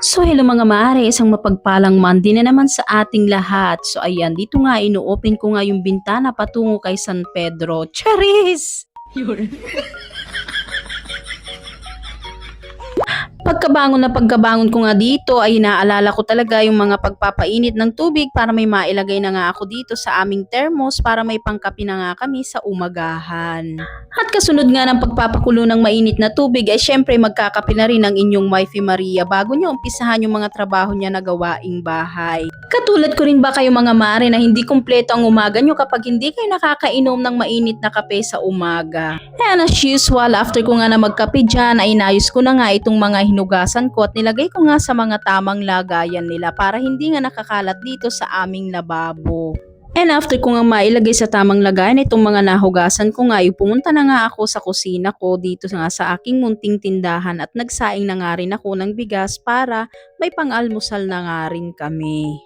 So hello mga mare, isang mapagpalang Monday na naman sa ating lahat. So ayan, dito nga ino-open ko nga yung bintana patungo kay San Pedro. Charis! Pagkabangon ko nga dito ay naalala ko talaga yung mga pagpapainit ng tubig para may mailagay na nga ako dito sa aming thermos para may pangkapi na nga kami sa umagahan. At kasunod nga ng pagpapakulo ng mainit na tubig ay syempre magkakapi na rin ang inyong wifey Maria bago niya umpisahan yung mga trabaho niya na gawaing bahay. Katulad ko rin ba kayo mga mare na hindi kumpleto ang umaga nyo kapag hindi kayo nakakainom ng mainit na kape sa umaga? And as usual, after ko nga na magkape dyan, ay inayos ko na nga itong mga hinugasan ko at nilagay ko nga sa mga tamang lagayan nila para hindi nga nakakalat dito sa aming lababo. And after ko nga mailagay sa tamang lagayan itong mga nahugasan ko nga, pumunta na nga ako sa kusina ko dito nga sa aking munting tindahan at nagsaing na nga rin ako ng bigas para may pang-almusal na nga rin kami.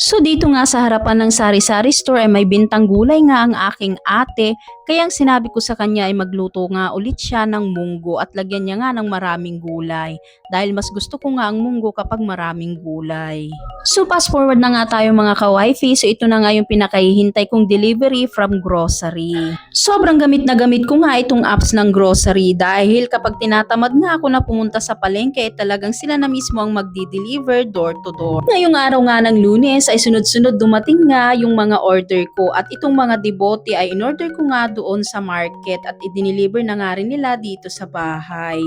So dito nga sa harapan ng sari-sari store ay may bintang gulay nga ang aking ate, kaya ang sinabi ko sa kanya ay magluto nga ulit siya ng munggo at lagyan niya nga ng maraming gulay dahil mas gusto ko nga ang munggo kapag maraming gulay. So fast forward na nga tayo mga ka-wifey, so ito na nga yung pinakahihintay kong delivery from grocery. Sobrang gamit na gamit ko nga itong apps ng grocery dahil kapag tinatamad nga ako na pumunta sa palengke talagang sila na mismo ang magdi-deliver door to door. Ngayong araw nga ng Lunes ay sunod-sunod dumating nga yung mga order ko at itong mga debote ay in-order ko nga doon sa market at i-deliver na nga rin nila dito sa bahay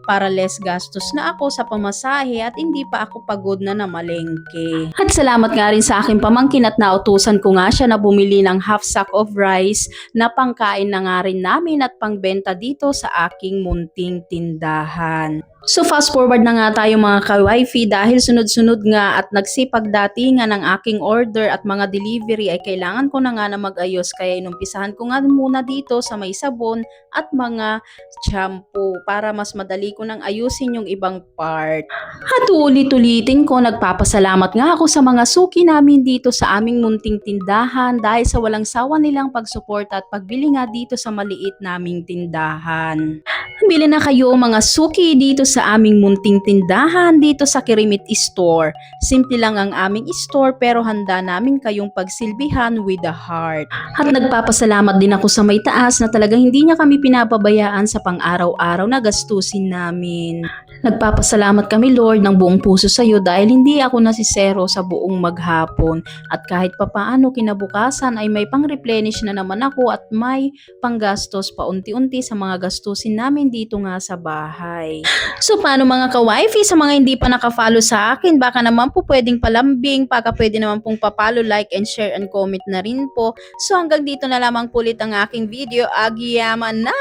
para less gastos na ako sa pamasahe at hindi pa ako pagod na namalengke. At salamat nga rin sa aking pamangkin at nautusan ko nga siya na bumili ng half sack of rice na pangkain na nga rin namin at pangbenta dito sa aking munting tindahan. So fast forward na nga tayo mga ka-wifey dahil sunod-sunod nga at nagsipag datingan ng aking order at mga delivery ay kailangan ko na nga na mag-ayos kaya inumpisahan ko nga muna dito sa may sabon at mga shampoo para mas madali ko nang ayusin yung ibang part. At ulit-ulitin ko nagpapasalamat nga ako sa mga suki namin dito sa aming munting tindahan dahil sa walang sawa nilang pagsuporta at pagbili nga dito sa maliit naming tindahan. Bili na kayo mga suki dito sa aming munting tindahan dito sa Kirimit Store. Simple lang ang aming store pero handa namin kayong pagsilbihan with a heart. At nagpapasalamat din ako sa may taas na talagang hindi niya kami pinapabayaan sa pang-araw-araw na gastusin namin. Nagpapasalamat kami Lord ng buong puso sa iyo dahil hindi ako nasisero sa buong maghapon at kahit papaano kinabukasan ay may pang-replenish na naman ako at may panggastos paunti-unti sa mga gastusin namin dito nga sa bahay. So paano mga ka-wifey sa mga hindi pa naka-follow sa akin, baka naman po pwedeng palambing, baka pwede naman pong papalo, like and share and comment na rin po. So hanggang dito na lamang po ulit ang aking video. Agiyaman na!